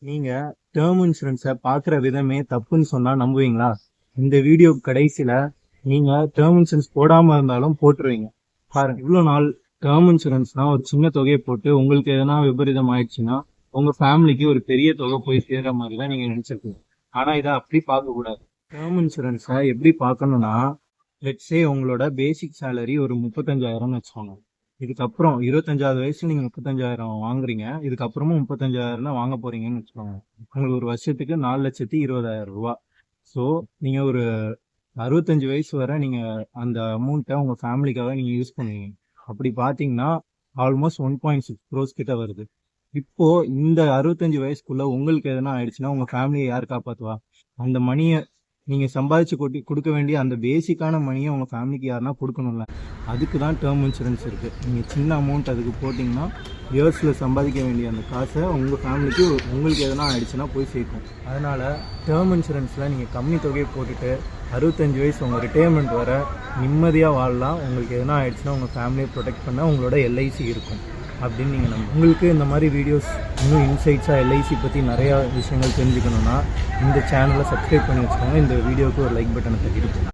நீங்க டேர்ம் இன்சூரன்ஸை பார்க்குற விதமே தப்புன்னு சொன்னா நம்புவீங்களா? இந்த வீடியோ கடைசியில நீங்க டேர்ம் இன்சூரன்ஸ் போடாம இருந்தாலும் போட்டுருவீங்க. பாருங்க, இவ்வளோ நாள் டேர்ம் இன்சூரன்ஸ்னா ஒரு சின்ன தொகையை போட்டு உங்களுக்கு எதனா விபரீதம் ஆயிடுச்சுன்னா உங்க ஃபேமிலிக்கு ஒரு பெரிய தொகை போய் சேர்ற மாதிரி தான் நீங்க நினைச்சிருக்கீங்க. ஆனா இதை அப்படி பார்க்க கூடாது. டேர்ம் இன்சூரன்ஸை எப்படி பார்க்கணும்னா, லெட்ஸே உங்களோட பேசிக் சேலரி ஒரு 35,000ன்னு வச்சுக்கோங்க. இதுக்கப்புறம் 25வது வயசுல நீங்க 35,000 வாங்குறீங்க. இதுக்கப்புறமும் 35,000 தான் வாங்க போறீங்கன்னு வச்சுக்கோங்க. உங்களுக்கு ஒரு வருஷத்துக்கு 4,20,000 ரூபா. ஸோ நீங்க ஒரு 65 வயசு வரை நீங்க அந்த அமௌண்ட்டை உங்க ஃபேமிலிக்காக நீங்க யூஸ் பண்ணுவீங்க. அப்படி பார்த்தீங்கன்னா ஆல்மோஸ்ட் 1.6 க்ரோஸ் கிட்ட வருது. இப்போ இந்த 65 வயசுக்குள்ள உங்களுக்கு எதனா ஆயிடுச்சுன்னா உங்க ஃபேமிலியை யார் காப்பாத்துவா? அந்த மணியை நீங்க சம்பாதிச்சு கொடுக்க வேண்டிய அந்த பேசிக்கான மணியை உங்க ஃபேமிலிக்கு யாருன்னா கொடுக்கணும்ல. அதுக்கு தான் டேர்ம் இன்சூரன்ஸ் இருக்கு. நீங்க சின்ன அமௌண்ட் அதுக்கு போட்டிங்கன்னா இயர்ஸ்ல சம்பாதிக்க வேண்டிய அந்த காசை உங்க ஃபேமிலிக்கு உங்களுக்கு எதனா ஆயிடுச்சுன்னா போய் சேர்க்கும். அதனால டேர்ம் இன்சூரன்ஸ்ல நீங்க கம்மி தொகையை போட்டுட்டு 65 வயசு உங்க ரிட்டையர்மெண்ட் வர நிம்மதியாக வாழலாம். உங்களுக்கு எதனா ஆயிடுச்சுன்னா உங்க ஃபேமிலியை ப்ரொடெக்ட் பண்ண உங்களோட எல்ஐசி இருக்கும் அப்படின்னு நீங்கள் நம்ப. உங்களுக்கு இந்த மாதிரி வீடியோஸ் இன்னும் இன்சைட்ஸாக எல்ஐசி பற்றி நிறையா விஷயங்கள் தெரிஞ்சுக்கணுன்னா இந்த சேனலை சப்ஸ்கிரைப் பண்ணி வச்சுக்கோங்க. இந்த வீடியோவுக்கு ஒரு லைக் பட்டனை தட்டிட்டு போங்க.